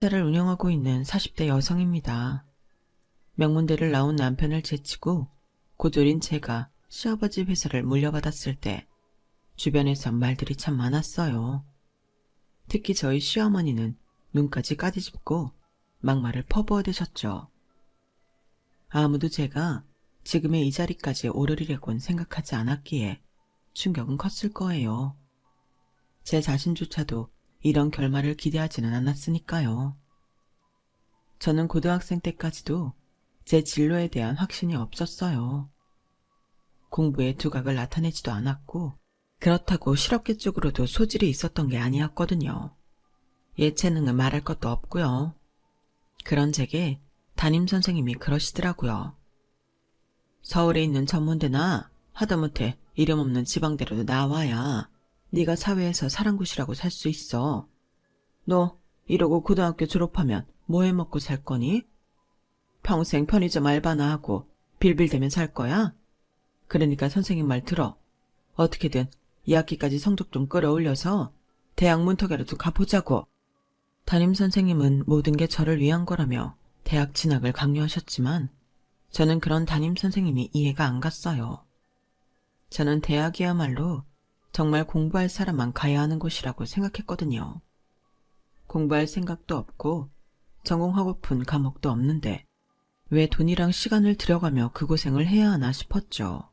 회사를 운영하고 있는 40대 여성입니다. 명문대를 나온 남편을 제치고 고졸인 제가 시아버지 회사를 물려받았을 때 주변에선 말들이 참 많았어요. 특히 저희 시어머니는 눈까지 까디집고 막말을 퍼부어대셨죠. 아무도 제가 지금의 이 자리까지 오르리라고는 생각하지 않았기에 충격은 컸을 거예요. 제 자신조차도 이런 결말을 기대하지는 않았으니까요. 저는 고등학생 때까지도 제 진로에 대한 확신이 없었어요. 공부에 두각을 나타내지도 않았고 그렇다고 실업계 쪽으로도 소질이 있었던 게 아니었거든요. 예체능은 말할 것도 없고요. 그런 제게 담임선생님이 그러시더라고요. 서울에 있는 전문대나 하다못해 이름 없는 지방대로도 나와야 네가 사회에서 사랑굿이라고 살 수 있어. 너 이러고 고등학교 졸업하면 뭐 해먹고 살 거니? 평생 편의점 알바나 하고 빌빌대면 살 거야? 그러니까 선생님 말 들어. 어떻게든 2학기까지 성적 좀 끌어올려서 대학 문턱이라도 가보자고. 담임선생님은 모든 게 저를 위한 거라며 대학 진학을 강요하셨지만 저는 그런 담임선생님이 이해가 안 갔어요. 저는 대학이야말로 정말 공부할 사람만 가야 하는 곳이라고 생각했거든요. 공부할 생각도 없고 전공하고픈 과목도 없는데 왜 돈이랑 시간을 들여가며 그 고생을 해야 하나 싶었죠.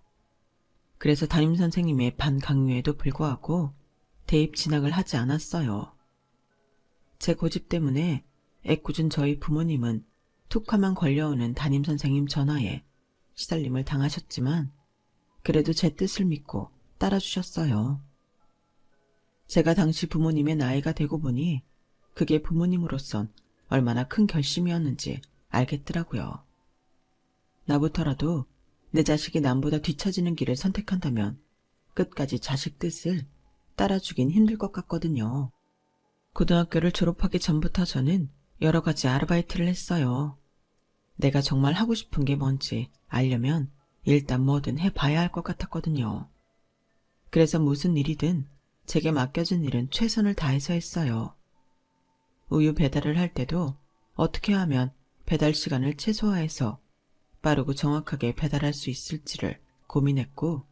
그래서 담임선생님의 반강요에도 불구하고 대입 진학을 하지 않았어요. 제 고집 때문에 애꿎은 저희 부모님은 툭하면 걸려오는 담임선생님 전화에 시달림을 당하셨지만 그래도 제 뜻을 믿고 따라주셨어요. 제가 당시 부모님의 나이가 되고 보니 그게 부모님으로선 얼마나 큰 결심이었는지 알겠더라고요. 나부터라도 내 자식이 남보다 뒤처지는 길을 선택한다면 끝까지 자식 뜻을 따라주긴 힘들 것 같거든요. 고등학교를 졸업하기 전부터 저는 여러 가지 아르바이트를 했어요. 내가 정말 하고 싶은 게 뭔지 알려면 일단 뭐든 해봐야 할 것 같았거든요. 그래서 무슨 일이든 제게 맡겨진 일은 최선을 다해서 했어요. 우유 배달을 할 때도 어떻게 하면 배달 시간을 최소화해서 빠르고 정확하게 배달할 수 있을지를 고민했고,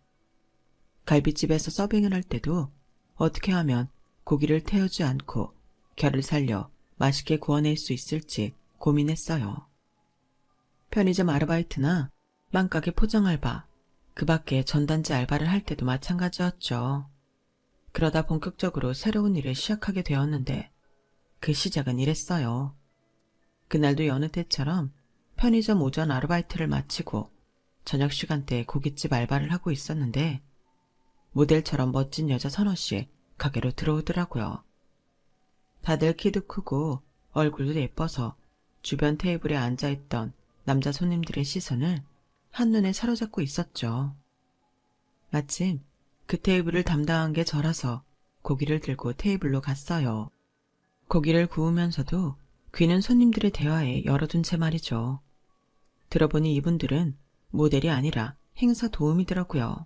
갈비집에서 서빙을 할 때도 어떻게 하면 고기를 태우지 않고 결을 살려 맛있게 구워낼 수 있을지 고민했어요. 편의점 아르바이트나 빵가게 포장 알바, 그 밖에 전단지 알바를 할 때도 마찬가지였죠. 그러다 본격적으로 새로운 일을 시작하게 되었는데 그 시작은 이랬어요. 그날도 여느 때처럼 편의점 오전 아르바이트를 마치고 저녁 시간대에 고깃집 알바를 하고 있었는데 모델처럼 멋진 여자 서너씨 가게로 들어오더라고요. 다들 키도 크고 얼굴도 예뻐서 주변 테이블에 앉아있던 남자 손님들의 시선을 한눈에 사로잡고 있었죠. 마침 그 테이블을 담당한 게 저라서 고기를 들고 테이블로 갔어요. 고기를 구우면서도 귀는 손님들의 대화에 열어둔 채 말이죠. 들어보니 이분들은 모델이 아니라 행사 도우미더라고요.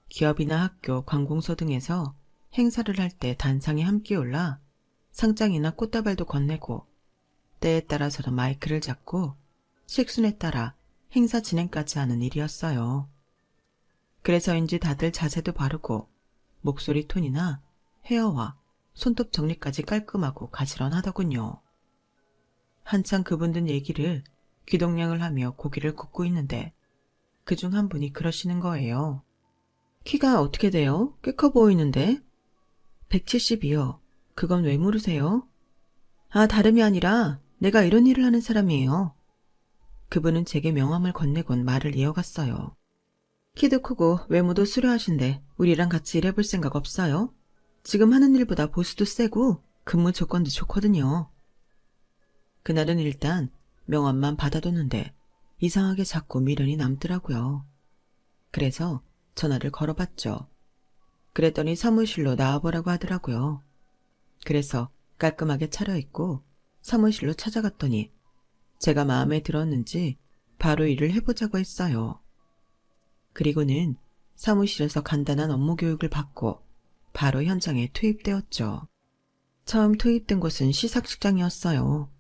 기업이나 학교, 관공서 등에서 행사를 할 때 단상에 함께 올라 상장이나 꽃다발도 건네고 때에 따라서는 마이크를 잡고 식순에 따라 행사 진행까지 하는 일이었어요. 그래서인지 다들 자세도 바르고 목소리 톤이나 헤어와 손톱 정리까지 깔끔하고 가지런하더군요. 한창 그분들 얘기를 귀동냥을 하며 고기를 굽고 있는데 그중 한 분이 그러시는 거예요. 키가 어떻게 돼요? 꽤 커 보이는데? 170이요. 그건 왜 물으세요? 아, 다름이 아니라 내가 이런 일을 하는 사람이에요. 그분은 제게 명함을 건네곤 말을 이어갔어요. 키도 크고 외모도 수려하신데 우리랑 같이 일해볼 생각 없어요? 지금 하는 일보다 보수도 세고 근무 조건도 좋거든요. 그날은 일단 명함만 받아뒀는데 이상하게 자꾸 미련이 남더라고요. 그래서 전화를 걸어봤죠. 그랬더니 사무실로 나와보라고 하더라고요. 그래서 깔끔하게 차려입고 사무실로 찾아갔더니 제가 마음에 들었는지 바로 일을 해보자고 했어요. 그리고는 사무실에서 간단한 업무 교육을 받고 바로 현장에 투입되었죠. 처음 투입된 곳은 시상식장이었어요.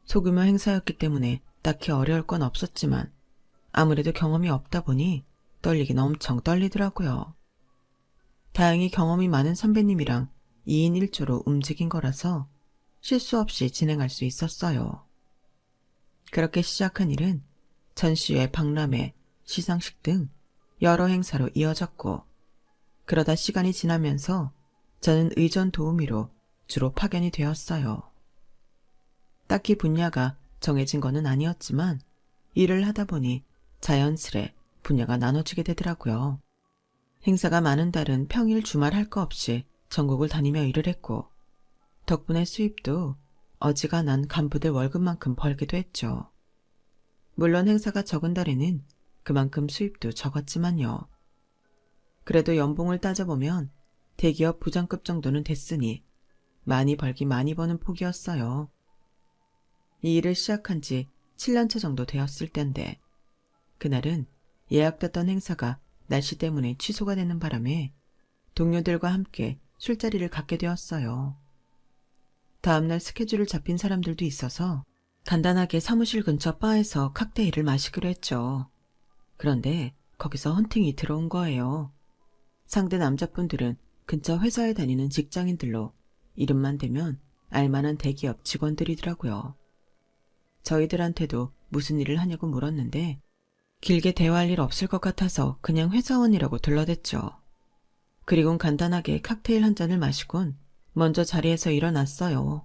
소규모 행사였기 때문에 딱히 어려울 건 없었지만 아무래도 경험이 없다 보니 떨리긴 엄청 떨리더라고요. 다행히 경험이 많은 선배님이랑 2인 1조로 움직인 거라서 실수 없이 진행할 수 있었어요. 그렇게 시작한 일은 전시회, 박람회, 시상식 등 여러 행사로 이어졌고, 그러다 시간이 지나면서 저는 의전 도우미로 주로 파견이 되었어요. 딱히 분야가 정해진 거는 아니었지만 일을 하다 보니 자연스레 분야가 나눠지게 되더라고요. 행사가 많은 달은 평일 주말 할 거 없이 전국을 다니며 일을 했고, 덕분에 수입도 어지간한 간부들 월급만큼 벌기도 했죠. 물론 행사가 적은 달에는 그만큼 수입도 적었지만요. 그래도 연봉을 따져보면 대기업 부장급 정도는 됐으니 많이 벌기 많이 버는 폭이었어요. 이 일을 시작한 지 7년차 정도 되었을 때인데, 그날은 예약됐던 행사가 날씨 때문에 취소가 되는 바람에 동료들과 함께 술자리를 갖게 되었어요. 다음날 스케줄을 잡힌 사람들도 있어서 간단하게 사무실 근처 바에서 칵테일을 마시기로 했죠. 그런데 거기서 헌팅이 들어온 거예요. 상대 남자분들은 근처 회사에 다니는 직장인들로 이름만 대면 알만한 대기업 직원들이더라고요. 저희들한테도 무슨 일을 하냐고 물었는데 길게 대화할 일 없을 것 같아서 그냥 회사원이라고 둘러댔죠. 그리곤 간단하게 칵테일 한 잔을 마시곤 먼저 자리에서 일어났어요.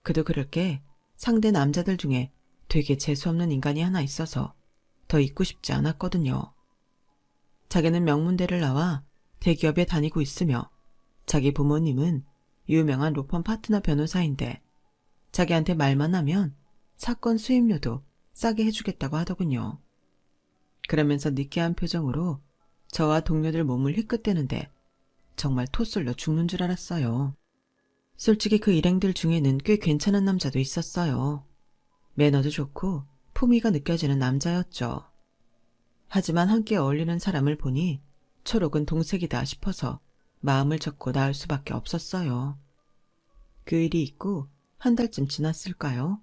그도 그럴 게 상대 남자들 중에 되게 재수없는 인간이 하나 있어서 더 있고 싶지 않았거든요. 자기는 명문대를 나와 대기업에 다니고 있으며 자기 부모님은 유명한 로펌 파트너 변호사인데 자기한테 말만 하면 사건 수임료도 싸게 해주겠다고 하더군요. 그러면서 느끼한 표정으로 저와 동료들 몸을 휘끗대는데 정말 토 쏠려 죽는 줄 알았어요. 솔직히 그 일행들 중에는 꽤 괜찮은 남자도 있었어요. 매너도 좋고 품위가 느껴지는 남자였죠. 하지만 함께 어울리는 사람을 보니 초록은 동색이다 싶어서 마음을 접고 나을 수밖에 없었어요. 그 일이 있고 한 달쯤 지났을까요?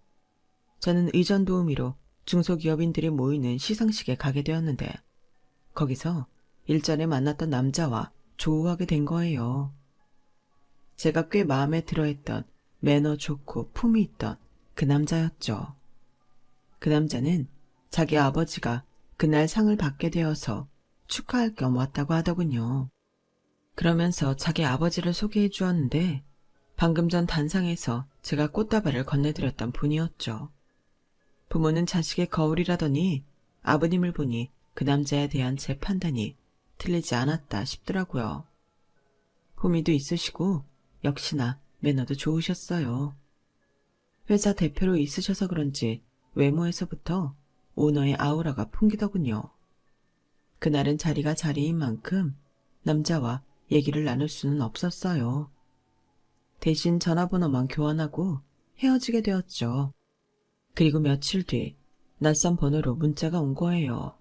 저는 의전 도우미로 중소기업인들이 모이는 시상식에 가게 되었는데 거기서 일전에 만났던 남자와 조우하게 된 거예요. 제가 꽤 마음에 들어했던 매너 좋고 품이 있던 그 남자였죠. 그 남자는 자기 아버지가 그날 상을 받게 되어서 축하할 겸 왔다고 하더군요. 그러면서 자기 아버지를 소개해 주었는데 방금 전 단상에서 제가 꽃다발을 건네드렸던 분이었죠. 부모는 자식의 거울이라더니 아버님을 보니 그 남자에 대한 제 판단이 틀리지 않았다 싶더라고요. 품위도 있으시고 역시나 매너도 좋으셨어요. 회사 대표로 있으셔서 그런지 외모에서부터 오너의 아우라가 풍기더군요. 그날은 자리가 자리인 만큼 남자와 얘기를 나눌 수는 없었어요. 대신 전화번호만 교환하고 헤어지게 되었죠. 그리고 며칠 뒤 낯선 번호로 문자가 온 거예요.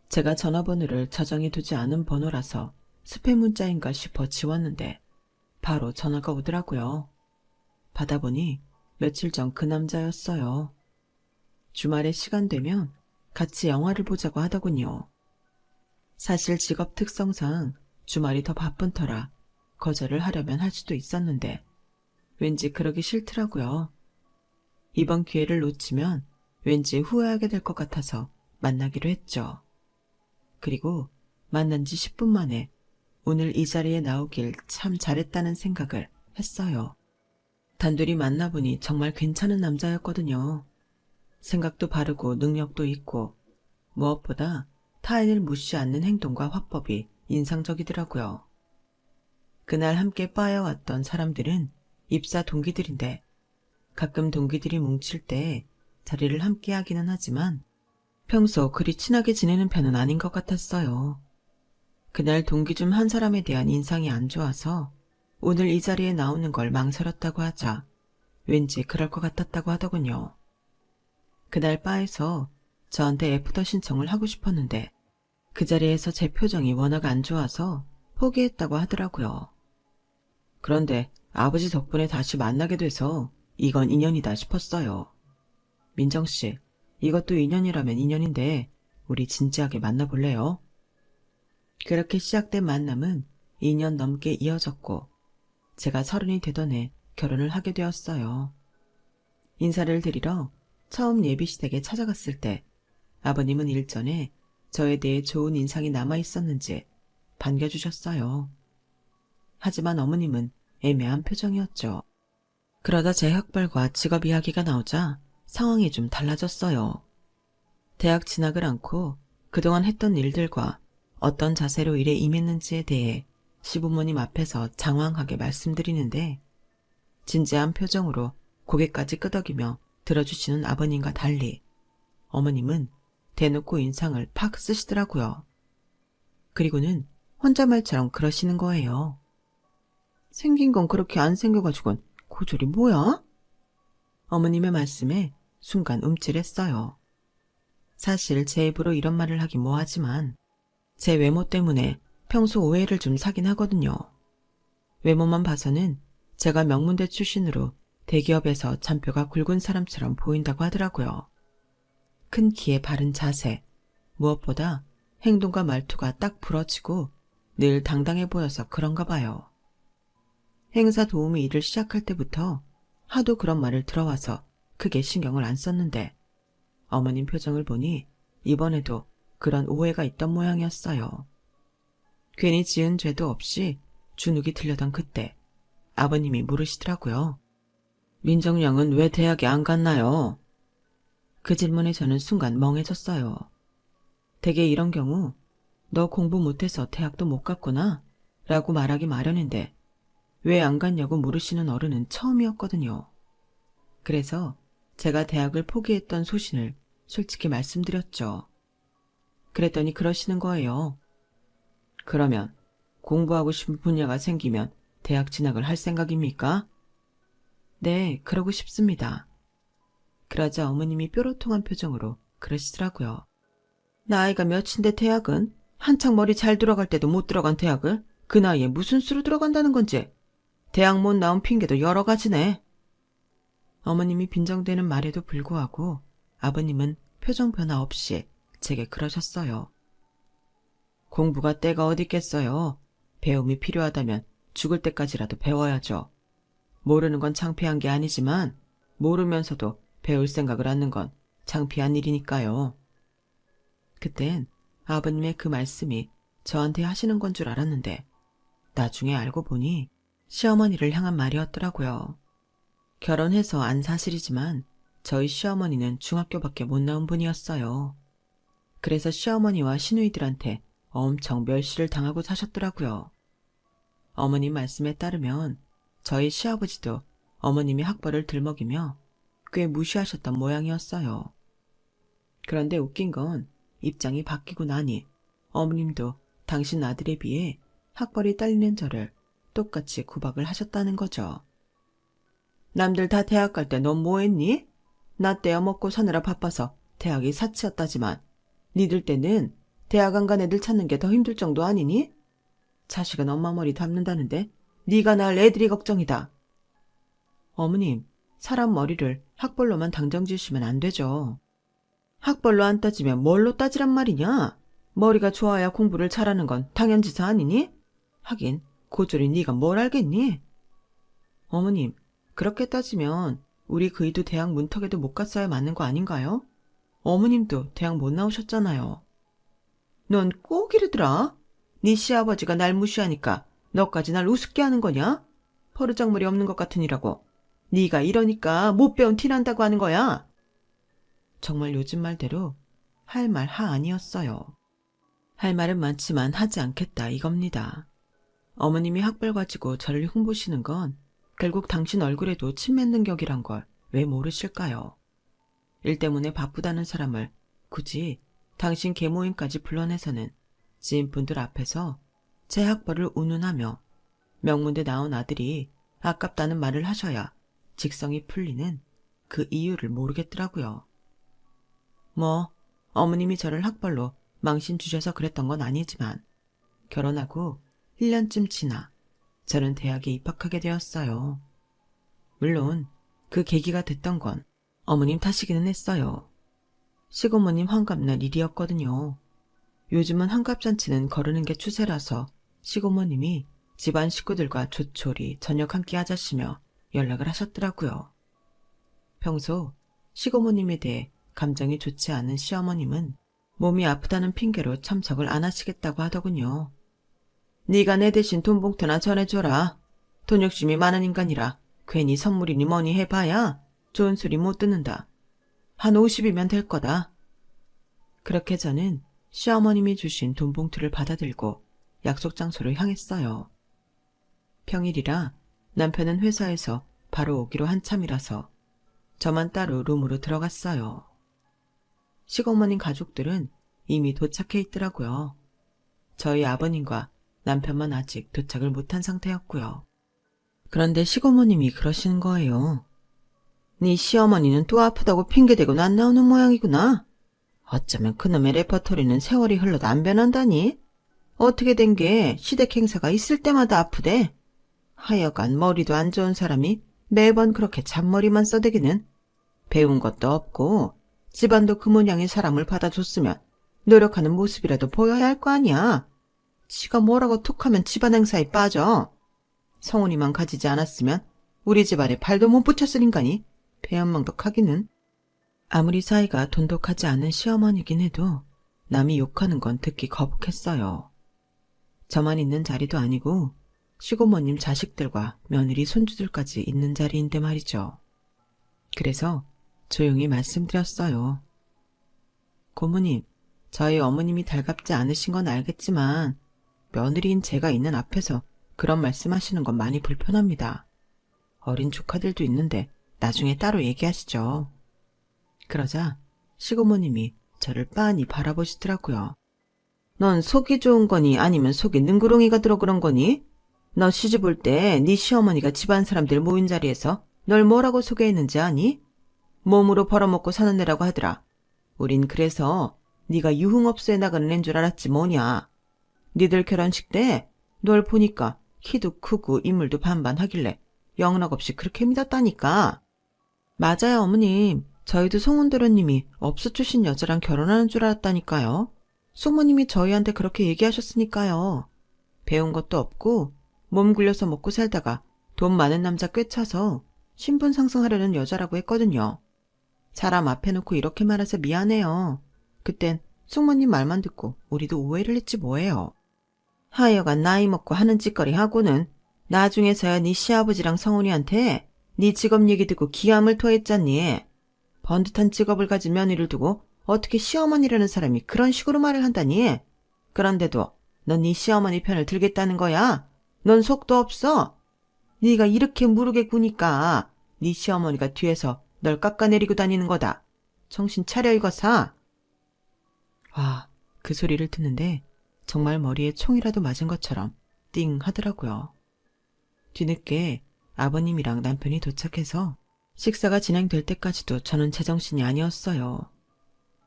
제가 전화번호를 저장해 두지 않은 번호라서 스팸 문자인가 싶어 지웠는데 바로 전화가 오더라고요. 받아보니 며칠 전 그 남자였어요. 주말에 시간 되면 같이 영화를 보자고 하더군요. 사실 직업 특성상 주말이 더 바쁜 터라 거절을 하려면 할 수도 있었는데 왠지 그러기 싫더라고요. 이번 기회를 놓치면 왠지 후회하게 될 것 같아서 만나기로 했죠. 그리고 만난 지 10분 만에 오늘 이 자리에 나오길 참 잘했다는 생각을 했어요. 단둘이 만나보니 정말 괜찮은 남자였거든요. 생각도 바르고 능력도 있고 무엇보다 타인을 무시 않는 행동과 화법이 인상적이더라고요. 그날 함께 바에 왔던 사람들은 입사 동기들인데 가끔 동기들이 뭉칠 때 자리를 함께 하기는 하지만 평소 그리 친하게 지내는 편은 아닌 것 같았어요. 그날 동기 중 한 사람에 대한 인상이 안 좋아서 오늘 이 자리에 나오는 걸 망설였다고 하자 왠지 그럴 것 같았다고 하더군요. 그날 바에서 저한테 애프터 신청을 하고 싶었는데 그 자리에서 제 표정이 워낙 안 좋아서 포기했다고 하더라고요. 그런데 아버지 덕분에 다시 만나게 돼서 이건 인연이다 싶었어요. 민정씨, 이것도 인연이라면 인연인데 우리 진지하게 만나볼래요? 그렇게 시작된 만남은 2년 넘게 이어졌고 제가 30이 되던 해 결혼을 하게 되었어요. 인사를 드리러 처음 예비시댁에 찾아갔을 때 아버님은 일전에 저에 대해 좋은 인상이 남아있었는지 반겨주셨어요. 하지만 어머님은 애매한 표정이었죠. 그러다 제 학벌과 직업 이야기가 나오자 상황이 좀 달라졌어요. 대학 진학을 않고 그동안 했던 일들과 어떤 자세로 일에 임했는지에 대해 시부모님 앞에서 장황하게 말씀드리는데 진지한 표정으로 고개까지 끄덕이며 들어주시는 아버님과 달리 어머님은 대놓고 인상을 팍 쓰시더라고요. 그리고는 혼잣말처럼 그러시는 거예요. 생긴 건 그렇게 안 생겨가지고는 고졸이 뭐야? 어머님의 말씀에 순간 움찔했어요. 사실 제 입으로 이런 말을 하긴 뭐하지만 제 외모 때문에 평소 오해를 좀 사긴 하거든요. 외모만 봐서는 제가 명문대 출신으로 대기업에서 잔뼈가 굵은 사람처럼 보인다고 하더라고요. 큰 키에 바른 자세, 무엇보다 행동과 말투가 딱 부러지고 늘 당당해 보여서 그런가 봐요. 행사 도우미 일을 시작할 때부터 하도 그런 말을 들어와서 크게 신경을 안 썼는데 어머님 표정을 보니 이번에도 그런 오해가 있던 모양이었어요. 괜히 지은 죄도 없이 주눅이 들려던 그때 아버님이 물으시더라고요. 민정양은 왜 대학에 안 갔나요? 그 질문에 저는 순간 멍해졌어요. 대개 이런 경우 너 공부 못해서 대학도 못 갔구나 라고 말하기 마련인데 왜 안 갔냐고 물으시는 어른은 처음이었거든요. 그래서 제가 대학을 포기했던 소신을 솔직히 말씀드렸죠. 그랬더니 그러시는 거예요. 그러면 공부하고 싶은 분야가 생기면 대학 진학을 할 생각입니까? 네, 그러고 싶습니다. 그러자 어머님이 뾰로통한 표정으로 그러시더라고요. 나이가 몇인데 대학은? 한창 머리 잘 들어갈 때도 못 들어간 대학을 그 나이에 무슨 수로 들어간다는 건지. 대학 못 나온 핑계도 여러 가지네. 어머님이 빈정대는 말에도 불구하고 아버님은 표정 변화 없이 제게 그러셨어요. 공부가 때가 어디 있겠어요. 배움이 필요하다면 죽을 때까지라도 배워야죠. 모르는 건 창피한 게 아니지만 모르면서도 배울 생각을 하는 건 창피한 일이니까요. 그땐 아버님의 그 말씀이 저한테 하시는 건 줄 알았는데 나중에 알고 보니 시어머니를 향한 말이었더라고요. 결혼해서 안 사실이지만 저희 시어머니는 중학교밖에 못 나온 분이었어요. 그래서 시어머니와 시누이들한테 엄청 멸시를 당하고 사셨더라고요. 어머님 말씀에 따르면 저희 시아버지도 어머님이 학벌을 들먹이며 꽤 무시하셨던 모양이었어요. 그런데 웃긴 건 입장이 바뀌고 나니 어머님도 당신 아들에 비해 학벌이 딸리는 저를 똑같이 구박을 하셨다는 거죠. 남들 다 대학 갈 때 넌 뭐했니? 나 떼어 먹고 사느라 바빠서 대학이 사치였다지만 니들 때는 대학 안 간 애들 찾는 게 더 힘들 정도 아니니? 자식은 엄마 머리 담는다는데 네가 날 애들이 걱정이다. 어머님, 사람 머리를 학벌로만 당정 지으시면 안 되죠. 학벌로 안 따지면 뭘로 따지란 말이냐? 머리가 좋아야 공부를 잘하는 건 당연지사 아니니? 하긴 고졸이 네가 뭘 알겠니? 어머님, 그렇게 따지면 우리 그이도 대학 문턱에도 못 갔어야 맞는 거 아닌가요? 어머님도 대학 못 나오셨잖아요. 넌 꼭 이러더라. 네 시아버지가 날 무시하니까 너까지 날 우습게 하는 거냐? 버르장머리 없는 것 같으니라고. 네가 이러니까 못 배운 티 난다고 하는 거야. 정말 요즘 말대로 할 말 하 아니었어요. 할 말은 많지만 하지 않겠다 이겁니다. 어머님이 학벌 가지고 저를 흉보시는 건 결국 당신 얼굴에도 침 맺는 격이란 걸 왜 모르실까요? 일 때문에 바쁘다는 사람을 굳이 당신 계모임까지 불러내서는 지인분들 앞에서 제 학벌을 운운하며 명문대 나온 아들이 아깝다는 말을 하셔야 직성이 풀리는 그 이유를 모르겠더라고요. 뭐 어머님이 저를 학벌로 망신 주셔서 그랬던 건 아니지만 결혼하고 1년쯤 지나 저는 대학에 입학하게 되었어요. 물론 그 계기가 됐던 건 어머님 탓이기는 했어요. 시고모님 환갑날 일이었거든요. 요즘은 환갑잔치는 거르는 게 추세라서 시고모님이 집안 식구들과 조촐히 저녁 함께 하자시며 연락을 하셨더라고요. 평소 시고모님에 대해 감정이 좋지 않은 시어머님은 몸이 아프다는 핑계로 참석을 안 하시겠다고 하더군요. 네가 내 대신 돈 봉투나 전해줘라. 돈 욕심이 많은 인간이라 괜히 선물이니 뭐니 해봐야 좋은 소리 못 듣는다. 한 50이면 될 거다. 그렇게 저는 시어머님이 주신 돈 봉투를 받아들고 약속 장소로 향했어요. 평일이라 남편은 회사에서 바로 오기로 한참이라서 저만 따로 룸으로 들어갔어요. 시어머님 가족들은 이미 도착해 있더라고요. 저희 아버님과 남편만 아직 도착을 못한 상태였고요. 그런데 시고모님이 그러시는 거예요. 네 시어머니는 또 아프다고 핑계대고 안 나오는 모양이구나. 어쩌면 그놈의 레퍼토리는 세월이 흘러도 안 변한다니? 어떻게 된 게 시댁 행사가 있을 때마다 아프대? 하여간 머리도 안 좋은 사람이 매번 그렇게 잔머리만 써대기는 배운 것도 없고 집안도 그 모양의 사람을 받아줬으면 노력하는 모습이라도 보여야 할 거 아니야. 지가 뭐라고 툭하면 집안 행사에 빠져. 성훈이만 가지지 않았으면 우리 집안에 발도 못 붙였을 인간이 배은망덕하기는. 아무리 사이가 돈독하지 않은 시어머니긴 해도 남이 욕하는 건 듣기 거북했어요. 저만 있는 자리도 아니고 시고모님 자식들과 며느리 손주들까지 있는 자리인데 말이죠. 그래서 조용히 말씀드렸어요. 고모님, 저희 어머님이 달갑지 않으신 건 알겠지만 며느리인 제가 있는 앞에서 그런 말씀하시는 건 많이 불편합니다. 어린 조카들도 있는데 나중에 따로 얘기하시죠. 그러자 시고모님이 저를 빤히 바라보시더라고요. 넌 속이 좋은 거니 아니면 속에 능구렁이가 들어 그런 거니? 너 시집 올 때 네 시어머니가 집안 사람들 모인 자리에서 널 뭐라고 소개했는지 아니? 몸으로 벌어먹고 사는 애라고 하더라. 우린 그래서 네가 유흥업소에 나가는 애인 줄 알았지 뭐냐. 니들 결혼식 때 널 보니까 키도 크고 인물도 반반 하길래 영락없이 그렇게 믿었다니까. 맞아요 어머님. 저희도 송은도련님이 업소 출신 여자랑 결혼하는 줄 알았다니까요. 숙모님이 저희한테 그렇게 얘기하셨으니까요. 배운 것도 없고 몸 굴려서 먹고 살다가 돈 많은 남자 꿰차서 신분 상승하려는 여자라고 했거든요. 사람 앞에 놓고 이렇게 말해서 미안해요. 그땐 숙모님 말만 듣고 우리도 오해를 했지 뭐예요. 하여간 나이 먹고 하는 짓거리 하고는 나중에서야 네 시아버지랑 성훈이한테 네 직업 얘기 듣고 기함을 토했잖니. 번듯한 직업을 가진 며느리를 두고 어떻게 시어머니라는 사람이 그런 식으로 말을 한다니. 그런데도 넌 네 시어머니 편을 들겠다는 거야. 넌 속도 없어. 네가 이렇게 무르게 구니까 네 시어머니가 뒤에서 널 깎아내리고 다니는 거다. 정신 차려 이거사. 와, 그 소리를 듣는데 정말 머리에 총이라도 맞은 것처럼 띵 하더라고요. 뒤늦게 아버님이랑 남편이 도착해서 식사가 진행될 때까지도 저는 제정신이 아니었어요.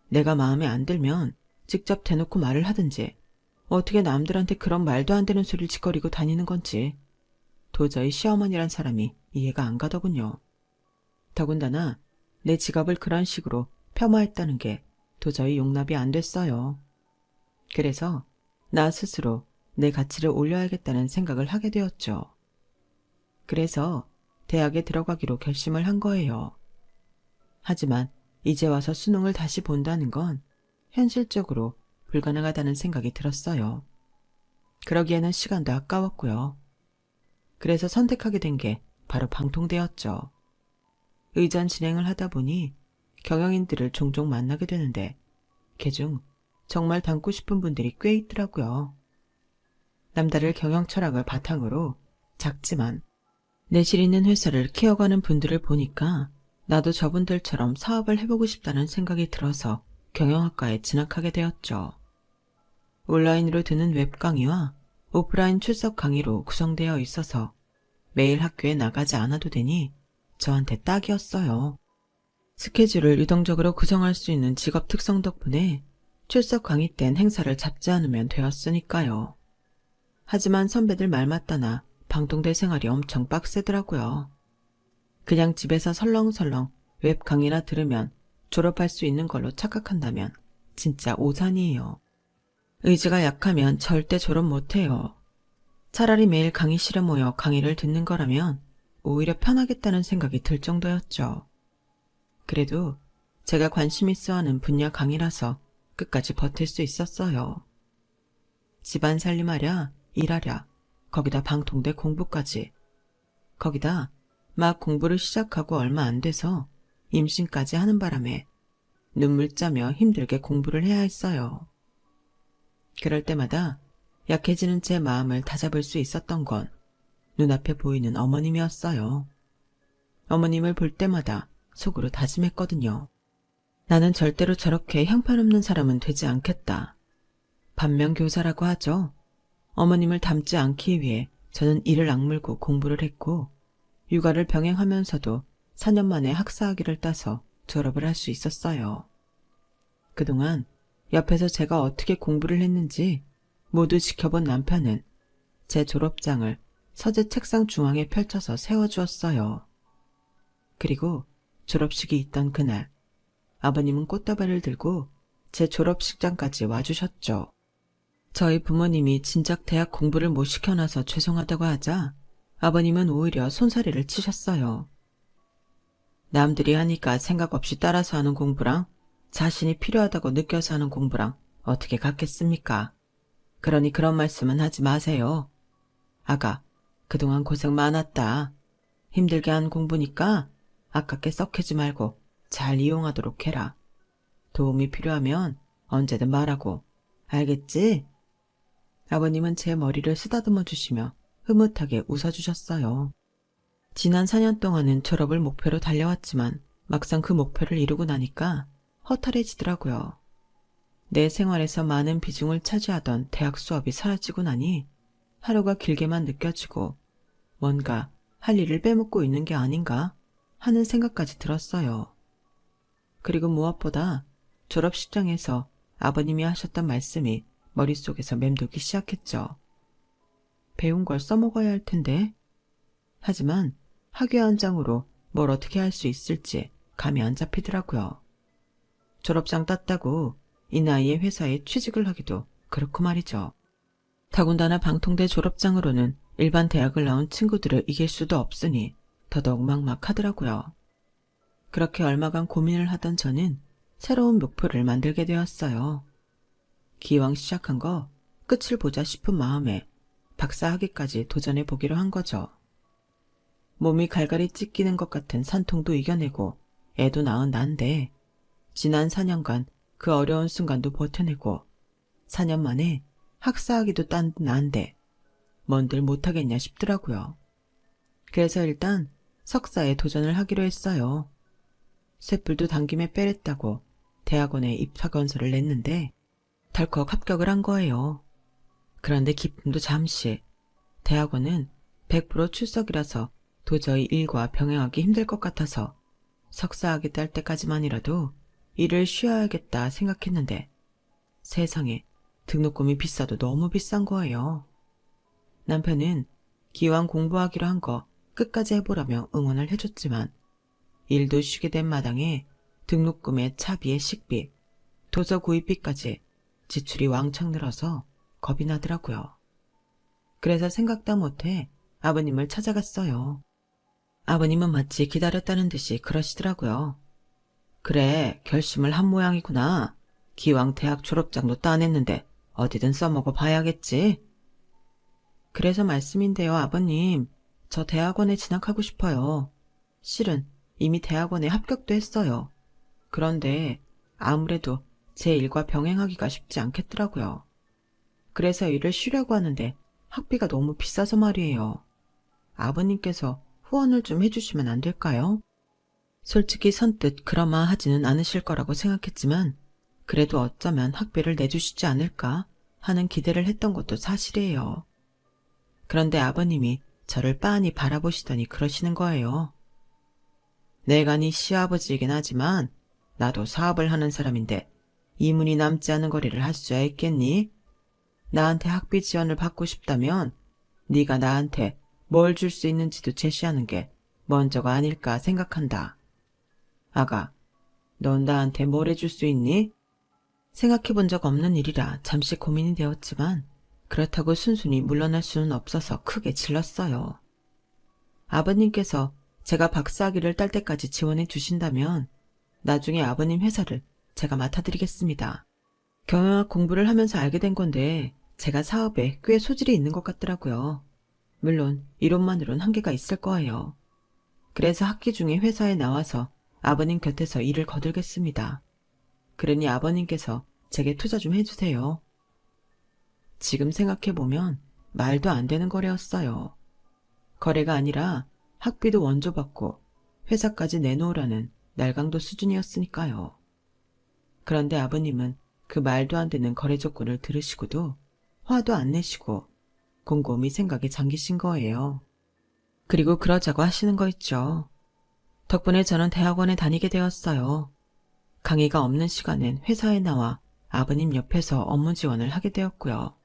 내가 마음에 안 들면 직접 대놓고 말을 하든지 어떻게 남들한테 그런 말도 안 되는 소리를 짓거리고 다니는 건지 도저히 시어머니란 사람이 이해가 안 가더군요. 더군다나 내 지갑을 그런 식으로 폄하했다는 게 도저히 용납이 안 됐어요. 그래서 나 스스로 내 가치를 올려야겠다는 생각을 하게 되었죠. 그래서 대학에 들어가기로 결심을 한 거예요. 하지만 이제 와서 수능을 다시 본다는 건 현실적으로 불가능하다는 생각이 들었어요. 그러기에는 시간도 아까웠고요. 그래서 선택하게 된 게 바로 방통대였죠. 의전 진행을 하다 보니 경영인들을 종종 만나게 되는데 그중 정말 닮고 싶은 분들이 꽤 있더라고요. 남다를 경영 철학을 바탕으로 작지만 내실 있는 회사를 키워가는 분들을 보니까 나도 저분들처럼 사업을 해보고 싶다는 생각이 들어서 경영학과에 진학하게 되었죠. 온라인으로 듣는 웹 강의와 오프라인 출석 강의로 구성되어 있어서 매일 학교에 나가지 않아도 되니 저한테 딱이었어요. 스케줄을 유동적으로 구성할 수 있는 직업 특성 덕분에 출석 강의 땐 행사를 잡지 않으면 되었으니까요. 하지만 선배들 말 맞다나 방통대 생활이 엄청 빡세더라고요. 그냥 집에서 설렁설렁 웹 강의나 들으면 졸업할 수 있는 걸로 착각한다면 진짜 오산이에요. 의지가 약하면 절대 졸업 못해요. 차라리 매일 강의실에 모여 강의를 듣는 거라면 오히려 편하겠다는 생각이 들 정도였죠. 그래도 제가 관심 있어 하는 분야 강의라서 끝까지 버틸 수 있었어요. 집안 살림하랴, 일하랴, 거기다 방통대 공부까지. 거기다 막 공부를 시작하고 얼마 안 돼서 임신까지 하는 바람에 눈물 짜며 힘들게 공부를 해야 했어요. 그럴 때마다 약해지는 제 마음을 다잡을 수 있었던 건 눈앞에 보이는 어머님이었어요. 어머님을 볼 때마다 속으로 다짐했거든요. 나는 절대로 저렇게 형편없는 사람은 되지 않겠다. 반면교사라고 하죠. 어머님을 닮지 않기 위해 저는 이를 악물고 공부를 했고 육아를 병행하면서도 4년 만에 학사학위를 따서 졸업을 할 수 있었어요. 그동안 옆에서 제가 어떻게 공부를 했는지 모두 지켜본 남편은 제 졸업장을 서재 책상 중앙에 펼쳐서 세워주었어요. 그리고 졸업식이 있던 그날 아버님은 꽃다발을 들고 제 졸업식장까지 와주셨죠. 저희 부모님이 진작 대학 공부를 못 시켜놔서 죄송하다고 하자 아버님은 오히려 손사래를 치셨어요. 남들이 하니까 생각 없이 따라서 하는 공부랑 자신이 필요하다고 느껴서 하는 공부랑 어떻게 같겠습니까? 그러니 그런 말씀은 하지 마세요. 아가, 그동안 고생 많았다. 힘들게 한 공부니까 아깝게 썩히지 말고 잘 이용하도록 해라. 도움이 필요하면 언제든 말하고. 알겠지? 아버님은 제 머리를 쓰다듬어 주시며 흐뭇하게 웃어주셨어요. 지난 4년 동안은 졸업을 목표로 달려왔지만 막상 그 목표를 이루고 나니까 허탈해지더라고요. 내 생활에서 많은 비중을 차지하던 대학 수업이 사라지고 나니 하루가 길게만 느껴지고 뭔가 할 일을 빼먹고 있는 게 아닌가 하는 생각까지 들었어요. 그리고 무엇보다 졸업식장에서 아버님이 하셨던 말씀이 머릿속에서 맴돌기 시작했죠. 배운 걸 써먹어야 할 텐데. 하지만 학위 한 장으로 뭘 어떻게 할 수 있을지 감이 안 잡히더라고요. 졸업장 땄다고 이 나이에 회사에 취직을 하기도 그렇고 말이죠. 더군다나 방통대 졸업장으로는 일반 대학을 나온 친구들을 이길 수도 없으니 더더욱 막막하더라고요. 그렇게 얼마간 고민을 하던 저는 새로운 목표를 만들게 되었어요. 기왕 시작한 거 끝을 보자 싶은 마음에 박사학위까지 도전해 보기로 한 거죠. 몸이 갈갈이 찢기는 것 같은 산통도 이겨내고 애도 낳은 난데 지난 4년간 그 어려운 순간도 버텨내고 4년 만에 학사학위도 딴 난데 뭔들 못하겠냐 싶더라고요. 그래서 일단 석사에 도전을 하기로 했어요. 쇳불도 당김에 빼랬다고 대학원에 입학원서를 냈는데 덜컥 합격을 한 거예요. 그런데 기쁨도 잠시. 대학원은 100% 출석이라서 도저히 일과 병행하기 힘들 것 같아서 석사학위 딸 때까지만이라도 일을 쉬어야겠다 생각했는데 세상에 등록금이 비싸도 너무 비싼 거예요. 남편은 기왕 공부하기로 한 거 끝까지 해보라며 응원을 해줬지만 일도 쉬게 된 마당에 등록금에 차비에 식비, 도서 구입비까지 지출이 왕창 늘어서 겁이 나더라고요. 그래서 생각도 못해 아버님을 찾아갔어요. 아버님은 마치 기다렸다는 듯이 그러시더라고요. 그래, 결심을 한 모양이구나. 기왕 대학 졸업장도 따냈는데 어디든 써먹어 봐야겠지. 그래서 말씀인데요, 아버님. 저 대학원에 진학하고 싶어요. 실은 이미 대학원에 합격도 했어요. 그런데 아무래도 제 일과 병행하기가 쉽지 않겠더라고요. 그래서 일을 쉬려고 하는데 학비가 너무 비싸서 말이에요. 아버님께서 후원을 좀 해주시면 안 될까요? 솔직히 선뜻 그러마하지는 않으실 거라고 생각했지만 그래도 어쩌면 학비를 내주시지 않을까 하는 기대를 했던 것도 사실이에요. 그런데 아버님이 저를 빤히 바라보시더니 그러시는 거예요. 내가 네 시아버지이긴 하지만 나도 사업을 하는 사람인데 이문이 남지 않은 거리를 할 수야 있겠니? 나한테 학비 지원을 받고 싶다면 네가 나한테 뭘 줄 수 있는지도 제시하는 게 먼저가 아닐까 생각한다. 아가, 넌 나한테 뭘 해줄 수 있니? 생각해 본 적 없는 일이라 잠시 고민이 되었지만 그렇다고 순순히 물러날 수는 없어서 크게 질렀어요. 아버님께서 제가 박사학위를 딸 때까지 지원해 주신다면 나중에 아버님 회사를 제가 맡아드리겠습니다. 경영학 공부를 하면서 알게 된 건데 제가 사업에 꽤 소질이 있는 것 같더라고요. 물론 이론만으론 한계가 있을 거예요. 그래서 학기 중에 회사에 나와서 아버님 곁에서 일을 거들겠습니다. 그러니 아버님께서 제게 투자 좀 해주세요. 지금 생각해보면 말도 안 되는 거래였어요. 거래가 아니라 학비도 원조 받고 회사까지 내놓으라는 날강도 수준이었으니까요. 그런데 아버님은 그 말도 안 되는 거래 조건을 들으시고도 화도 안 내시고 곰곰이 생각에 잠기신 거예요. 그리고 그러자고 하시는 거 있죠. 덕분에 저는 대학원에 다니게 되었어요. 강의가 없는 시간엔 회사에 나와 아버님 옆에서 업무 지원을 하게 되었고요.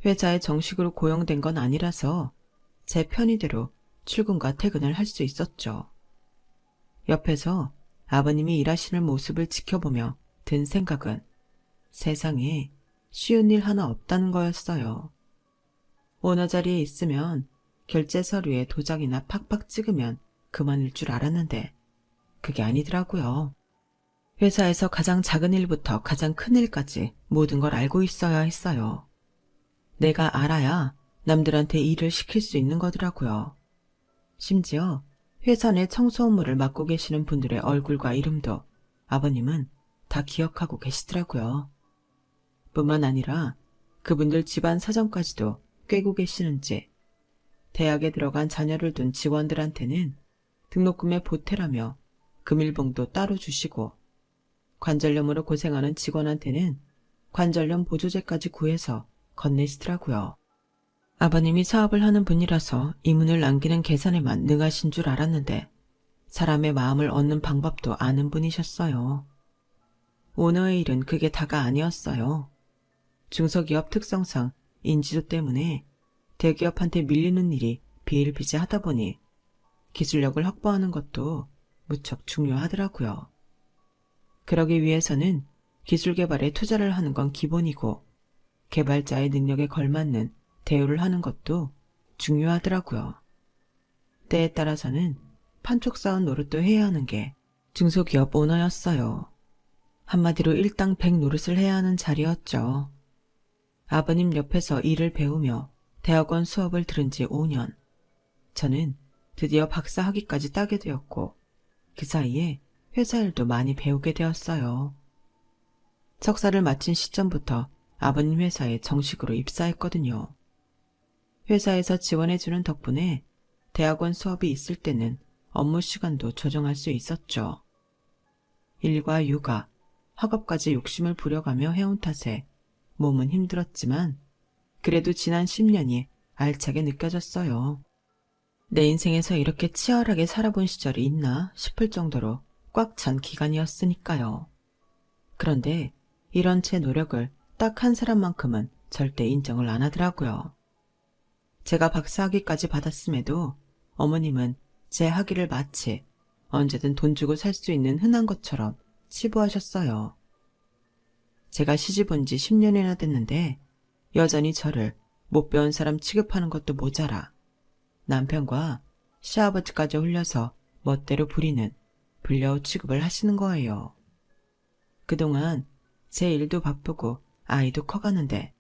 회사에 정식으로 고용된 건 아니라서 제 편의대로 출근과 퇴근을 할 수 있었죠. 옆에서 아버님이 일하시는 모습을 지켜보며 든 생각은 세상에 쉬운 일 하나 없다는 거였어요. 오너 자리에 있으면 결제 서류에 도장이나 팍팍 찍으면 그만일 줄 알았는데 그게 아니더라고요. 회사에서 가장 작은 일부터 가장 큰 일까지 모든 걸 알고 있어야 했어요. 내가 알아야 남들한테 일을 시킬 수 있는 거더라고요. 심지어 회사 내 청소 업무를 맡고 계시는 분들의 얼굴과 이름도 아버님은 다 기억하고 계시더라고요. 뿐만 아니라 그분들 집안 사정까지도 꿰고 계시는지 대학에 들어간 자녀를 둔 직원들한테는 등록금에 보태라며 금일봉도 따로 주시고 관절염으로 고생하는 직원한테는 관절염 보조제까지 구해서 건네시더라고요. 아버님이 사업을 하는 분이라서 이문을 남기는 계산에만 능하신 줄 알았는데 사람의 마음을 얻는 방법도 아는 분이셨어요. 오너의 일은 그게 다가 아니었어요. 중소기업 특성상 인지도 때문에 대기업한테 밀리는 일이 비일비재하다 보니 기술력을 확보하는 것도 무척 중요하더라고요. 그러기 위해서는 기술 개발에 투자를 하는 건 기본이고 개발자의 능력에 걸맞는 대우를 하는 것도 중요하더라고요. 때에 따라서는 판촉 쌓은 노릇도 해야 하는 게 중소기업 오너였어요. 한마디로 일당 백 노릇을 해야 하는 자리였죠. 아버님 옆에서 일을 배우며 대학원 수업을 들은 지 5년. 저는 드디어 박사 학위까지 따게 되었고 그 사이에 회사 일도 많이 배우게 되었어요. 석사를 마친 시점부터 아버님 회사에 정식으로 입사했거든요. 회사에서 지원해주는 덕분에 대학원 수업이 있을 때는 업무 시간도 조정할 수 있었죠. 일과 육아, 학업까지 욕심을 부려가며 해온 탓에 몸은 힘들었지만 그래도 지난 10년이 알차게 느껴졌어요. 내 인생에서 이렇게 치열하게 살아본 시절이 있나 싶을 정도로 꽉 찬 기간이었으니까요. 그런데 이런 제 노력을 딱 한 사람만큼은 절대 인정을 안 하더라고요. 제가 박사학위까지 받았음에도 어머님은 제 학위를 마치 언제든 돈 주고 살 수 있는 흔한 것처럼 치부하셨어요. 제가 시집 온 지 10년이나 됐는데 여전히 저를 못 배운 사람 취급하는 것도 모자라 남편과 시아버지까지 홀려서 멋대로 부리는 불려우 취급을 하시는 거예요. 그동안 제 일도 바쁘고 아이도 커가는데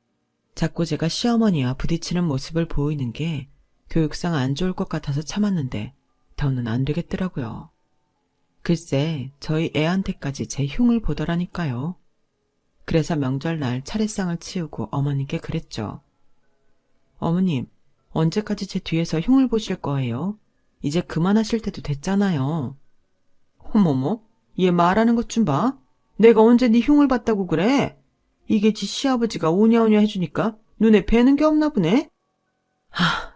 자꾸 제가 시어머니와 부딪히는 모습을 보이는 게 교육상 안 좋을 것 같아서 참았는데 더는 안 되겠더라고요. 글쎄 저희 애한테까지 제 흉을 보더라니까요. 그래서 명절날 차례상을 치우고 어머님께 그랬죠. 어머님, 언제까지 제 뒤에서 흉을 보실 거예요? 이제 그만하실 때도 됐잖아요. 어머머, 얘 말하는 것 좀 봐. 내가 언제 네 흉을 봤다고 그래? 이게 지 시아버지가 오냐오냐 해주니까 눈에 뵈는 게 없나 보네?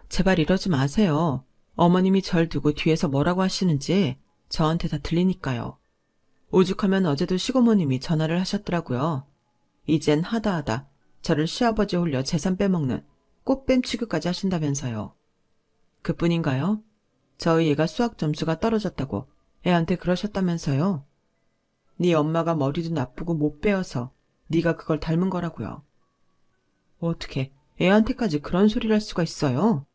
제발 이러지 마세요. 어머님이 절 두고 뒤에서 뭐라고 하시는지 저한테 다 들리니까요. 오죽하면 어제도 시고모님이 전화를 하셨더라고요. 이젠 하다하다 저를 시아버지 홀려 재산 빼먹는 꽃뱀 취급까지 하신다면서요. 그뿐인가요? 저희 애가 수학 점수가 떨어졌다고 애한테 그러셨다면서요? 네 엄마가 머리도 나쁘고 못 배워서 네가 그걸 닮은 거라고요. 어떻게 애한테까지 그런 소리를 할 수가 있어요?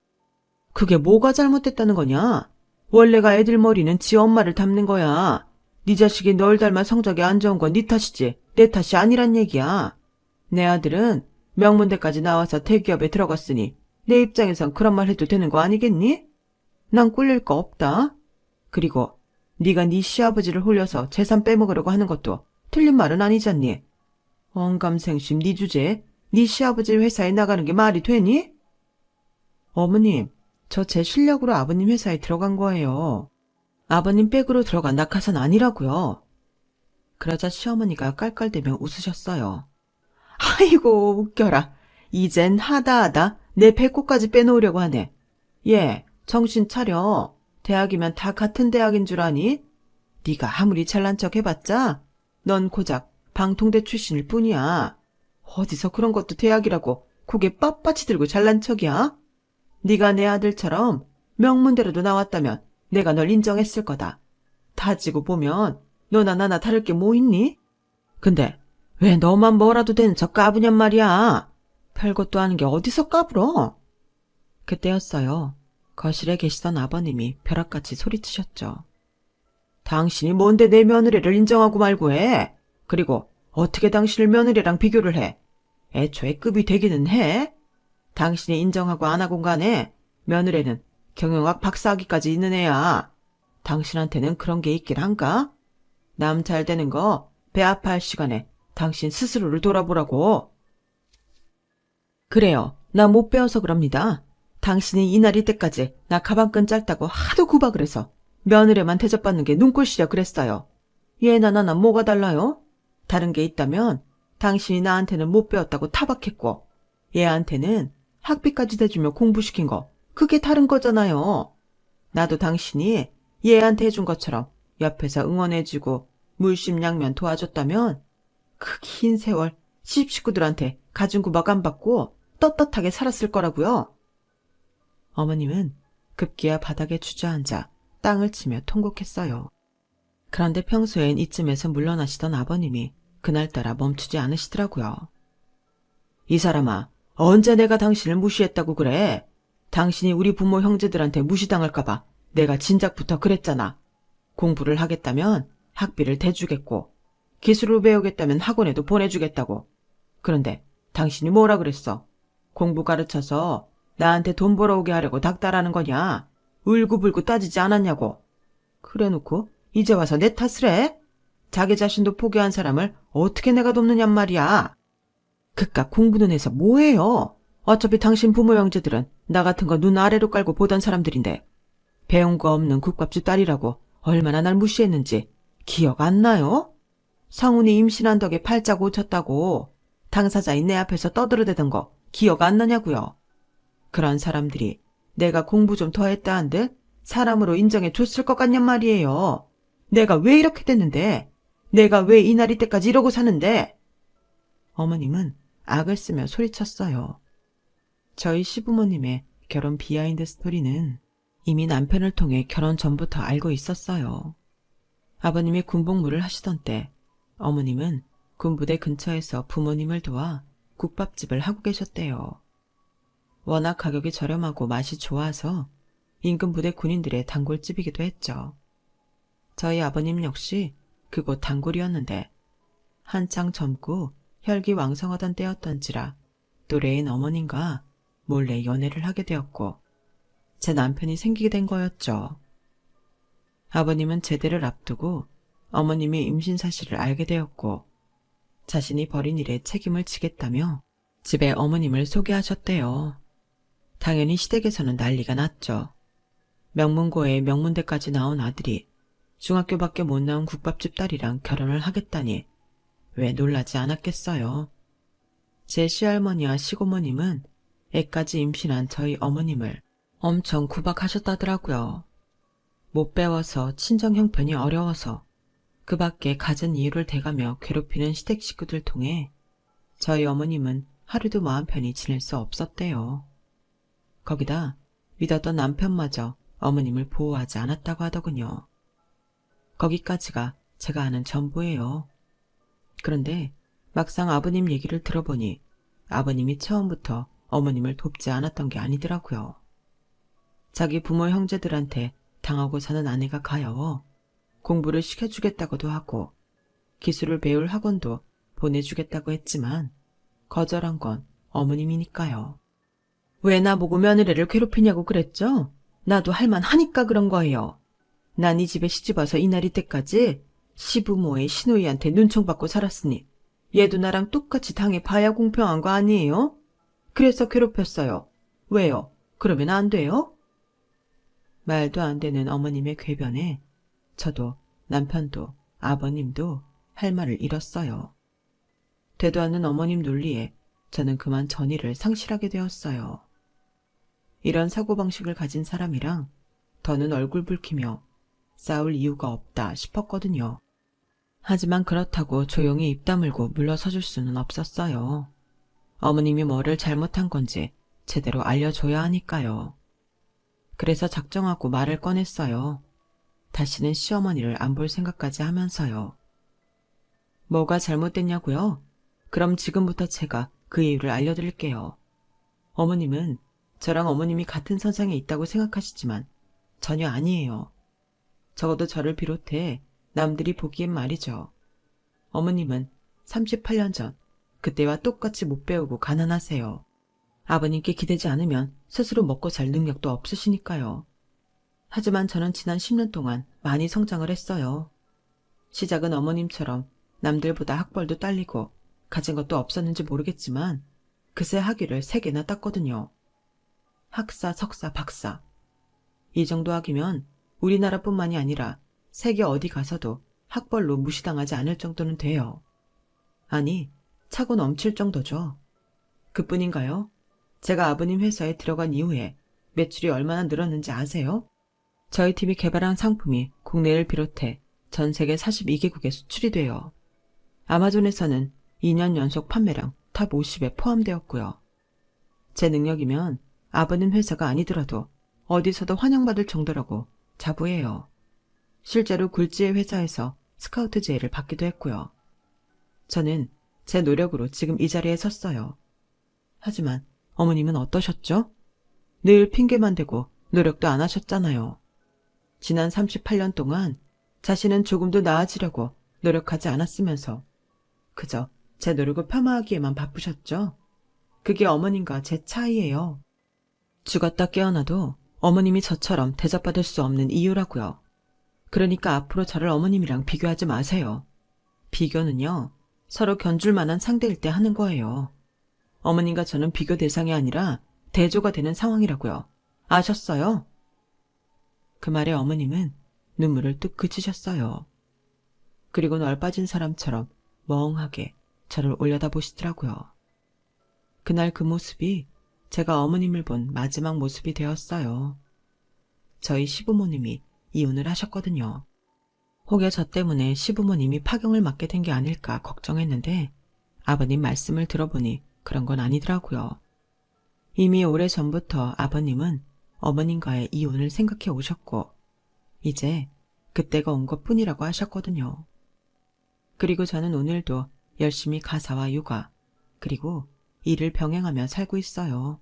그게 뭐가 잘못됐다는 거냐? 원래가 애들 머리는 지 엄마를 닮는 거야. 네 자식이 널 닮아 성적이 안 좋은 건 네 탓이지 내 탓이 아니란 얘기야. 내 아들은 명문대까지 나와서 대기업에 들어갔으니 내 입장에선 그런 말 해도 되는 거 아니겠니? 난 꿀릴 거 없다. 그리고 네가 네 시아버지를 홀려서 재산 빼먹으려고 하는 것도 틀린 말은 아니잖니. 언감생심 네 주제에 네 시아버지 회사에 나가는 게 말이 되니? 어머님, 저 제 실력으로 아버님 회사에 들어간 거예요. 아버님 백으로 들어간 낙하산 아니라고요. 그러자 시어머니가 깔깔대며 웃으셨어요. 아이고 웃겨라. 이젠 하다하다 내 배꼽까지 빼놓으려고 하네. 얘 정신 차려. 대학이면 다 같은 대학인 줄 아니? 네가 아무리 잘난 척 해봤자 넌 고작 방통대 출신일 뿐이야. 어디서 그런 것도 대학이라고 고개 빳빳이 들고 잘난 척이야? 네가 내 아들처럼 명문대로도 나왔다면 내가 널 인정했을 거다. 다지고 보면 너나 나나 다를 게 뭐 있니? 근데 왜 너만 뭐라도 되는 척 까부냔 말이야. 별것도 아닌 게 어디서 까불어? 그때였어요. 거실에 계시던 아버님이 벼락같이 소리치셨죠. 당신이 뭔데 내 며느리를 인정하고 말고 해? 그리고 어떻게 당신을 며느리랑 비교를 해? 애초에 급이 되기는 해? 당신이 인정하고 안 하건 간에 며느리는 경영학 박사학위까지 있는 애야. 당신한테는 그런 게 있길 한가? 남 잘 되는 거 배 아파할 시간에 당신 스스로를 돌아보라고. 그래요. 나 못 배워서 그럽니다. 당신이 이날이 때까지 나 가방끈 짧다고 하도 구박을 해서 며느리만 대접받는 게 눈꼴시려 그랬어요. 얘나 나나 뭐가 달라요? 다른 게 있다면 당신이 나한테는 못 배웠다고 타박했고 얘한테는 학비까지 대주며 공부시킨 거 그게 다른 거잖아요. 나도 당신이 얘한테 해준 것처럼 옆에서 응원해주고 물심양면 도와줬다면 그 긴 세월 시집 식구들한테 가진 구박 안 받고 떳떳하게 살았을 거라고요. 어머님은 급기야 바닥에 주저앉아 땅을 치며 통곡했어요. 그런데 평소엔 이쯤에서 물러나시던 아버님이 그날따라 멈추지 않으시더라고요. 이 사람아, 언제 내가 당신을 무시했다고 그래? 당신이 우리 부모 형제들한테 무시당할까봐 내가 진작부터 그랬잖아. 공부를 하겠다면 학비를 대주겠고 기술을 배우겠다면 학원에도 보내주겠다고. 그런데 당신이 뭐라 그랬어? 공부 가르쳐서 나한테 돈 벌어오게 하려고 닥달하는 거냐? 울고불고 따지지 않았냐고. 그래놓고 이제 와서 내 탓을 해? 자기 자신도 포기한 사람을 어떻게 내가 돕느냔 말이야. 그깟 공부는 해서 뭐해요? 어차피 당신 부모 형제들은 나 같은 거 눈 아래로 깔고 보던 사람들인데 배운 거 없는 국밥집 딸이라고 얼마나 날 무시했는지 기억 안 나요? 성훈이 임신한 덕에 팔자 고쳤다고 당사자인 내 앞에서 떠들어대던 거 기억 안 나냐고요. 그런 사람들이 내가 공부 좀 더 했다 한들 사람으로 인정해 줬을 것 같냔 말이에요. 내가 왜 이렇게 됐는데? 내가 왜 이날이 때까지 이러고 사는데? 어머님은 악을 쓰며 소리쳤어요. 저희 시부모님의 결혼 비하인드 스토리는 이미 남편을 통해 결혼 전부터 알고 있었어요. 아버님이 군복무를 하시던 때 어머님은 군부대 근처에서 부모님을 도와 국밥집을 하고 계셨대요. 워낙 가격이 저렴하고 맛이 좋아서 인근 부대 군인들의 단골집이기도 했죠. 저희 아버님 역시 그곳 단골이었는데 한창 젊고 혈기왕성하던 때였던지라 또래인 어머님과 몰래 연애를 하게 되었고 제 남편이 생기게 된 거였죠. 아버님은 제대를 앞두고 어머님이 임신 사실을 알게 되었고 자신이 벌인 일에 책임을 지겠다며 집에 어머님을 소개하셨대요. 당연히 시댁에서는 난리가 났죠. 명문고에 명문대까지 나온 아들이 중학교밖에 못 나온 국밥집 딸이랑 결혼을 하겠다니 왜 놀라지 않았겠어요. 제 시할머니와 시고모님은 애까지 임신한 저희 어머님을 엄청 구박하셨다더라고요. 못 배워서 친정 형편이 어려워서 그 밖에 갖은 이유를 대가며 괴롭히는 시댁 식구들 통해 저희 어머님은 하루도 마음 편히 지낼 수 없었대요. 거기다 믿었던 남편마저 어머님을 보호하지 않았다고 하더군요. 거기까지가 제가 아는 전부예요. 그런데 막상 아버님 얘기를 들어보니 아버님이 처음부터 어머님을 돕지 않았던 게 아니더라고요. 자기 부모 형제들한테 당하고 사는 아내가 가여워 공부를 시켜주겠다고도 하고 기술을 배울 학원도 보내주겠다고 했지만 거절한 건 어머님이니까요. 왜 나보고 며느리를 괴롭히냐고 그랬죠? 나도 할만하니까 그런 거예요. 난 이 집에 시집와서 이날이 때까지 시부모의 시누이한테 눈총받고 살았으니 얘도 나랑 똑같이 당해봐야 공평한 거 아니에요? 그래서 괴롭혔어요. 왜요? 그러면 안 돼요? 말도 안 되는 어머님의 궤변에 저도 남편도 아버님도 할 말을 잃었어요. 되도 않는 어머님 논리에 저는 그만 전의를 상실하게 되었어요. 이런 사고방식을 가진 사람이랑 더는 얼굴 붉히며 싸울 이유가 없다 싶었거든요. 하지만 그렇다고 조용히 입 다물고 물러서줄 수는 없었어요. 어머님이 뭐를 잘못한 건지 제대로 알려줘야 하니까요. 그래서 작정하고 말을 꺼냈어요. 다시는 시어머니를 안 볼 생각까지 하면서요. 뭐가 잘못됐냐고요? 그럼 지금부터 제가 그 이유를 알려드릴게요. 어머님은 저랑 어머님이 같은 선상에 있다고 생각하시지만 전혀 아니에요. 적어도 저를 비롯해 남들이 보기엔 말이죠. 어머님은 38년 전 그때와 똑같이 못 배우고 가난하세요. 아버님께 기대지 않으면 스스로 먹고 살 능력도 없으시니까요. 하지만 저는 지난 10년 동안 많이 성장을 했어요. 시작은 어머님처럼 남들보다 학벌도 딸리고 가진 것도 없었는지 모르겠지만 그새 학위를 3개나 땄거든요. 학사, 석사, 박사. 이 정도 학위면 우리나라뿐만이 아니라 세계 어디 가서도 학벌로 무시당하지 않을 정도는 돼요. 아니, 차고 넘칠 정도죠. 그뿐인가요? 제가 아버님 회사에 들어간 이후에 매출이 얼마나 늘었는지 아세요? 저희 팀이 개발한 상품이 국내를 비롯해 전 세계 42개국에 수출이 돼요. 아마존에서는 2년 연속 판매량 탑 50에 포함되었고요. 제 능력이면 아버님 회사가 아니더라도 어디서도 환영받을 정도라고 자부해요. 실제로 굴지의 회사에서 스카우트 제의를 받기도 했고요. 저는 제 노력으로 지금 이 자리에 섰어요. 하지만 어머님은 어떠셨죠? 늘 핑계만 대고 노력도 안 하셨잖아요. 지난 38년 동안 자신은 조금도 나아지려고 노력하지 않았으면서 그저 제 노력을 폄하하기에만 바쁘셨죠? 그게 어머님과 제 차이예요. 죽었다 깨어나도 어머님이 저처럼 대접받을 수 없는 이유라고요. 그러니까 앞으로 저를 어머님이랑 비교하지 마세요. 비교는요, 서로 견줄 만한 상대일 때 하는 거예요. 어머님과 저는 비교 대상이 아니라 대조가 되는 상황이라고요. 아셨어요? 그 말에 어머님은 눈물을 뚝 그치셨어요. 그리고 널 빠진 사람처럼 멍하게 저를 올려다보시더라고요. 그날 그 모습이 제가 어머님을 본 마지막 모습이 되었어요. 저희 시부모님이 이혼을 하셨거든요. 혹여 저 때문에 시부모님이 파경을 맞게 된 게 아닐까 걱정했는데 아버님 말씀을 들어보니 그런 건 아니더라고요. 이미 오래전부터 아버님은 어머님과의 이혼을 생각해 오셨고 이제 그때가 온 것뿐이라고 하셨거든요. 그리고 저는 오늘도 열심히 가사와 육아 그리고 일을 병행하며 살고 있어요.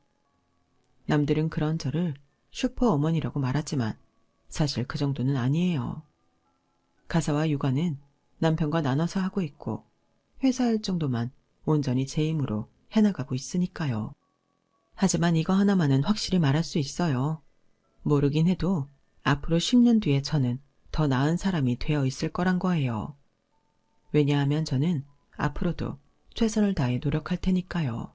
남들은 그런 저를 슈퍼 어머니라고 말하지만 사실 그 정도는 아니에요. 가사와 육아는 남편과 나눠서 하고 있고 회사 일 정도만 온전히 제 힘으로 해나가고 있으니까요. 하지만 이거 하나만은 확실히 말할 수 있어요. 모르긴 해도 앞으로 10년 뒤에 저는 더 나은 사람이 되어 있을 거란 거예요. 왜냐하면 저는 앞으로도 최선을 다해 노력할 테니까요.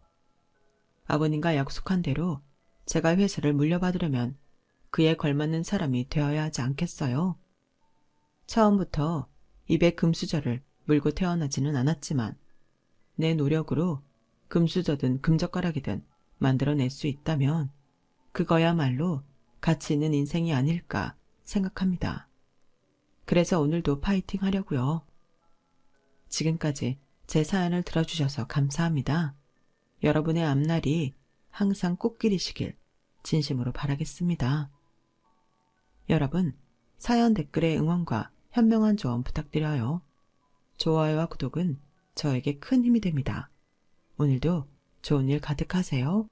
아버님과 약속한 대로 제가 회사를 물려받으려면 그에 걸맞는 사람이 되어야 하지 않겠어요? 처음부터 입에 금수저를 물고 태어나지는 않았지만 내 노력으로 금수저든 금젓가락이든 만들어낼 수 있다면 그거야말로 가치 있는 인생이 아닐까 생각합니다. 그래서 오늘도 파이팅 하려고요. 지금까지 제 사연을 들어주셔서 감사합니다. 여러분의 앞날이 항상 꽃길이시길 진심으로 바라겠습니다. 여러분, 사연 댓글에 응원과 현명한 조언 부탁드려요. 좋아요와 구독은 저에게 큰 힘이 됩니다. 오늘도 좋은 일 가득하세요.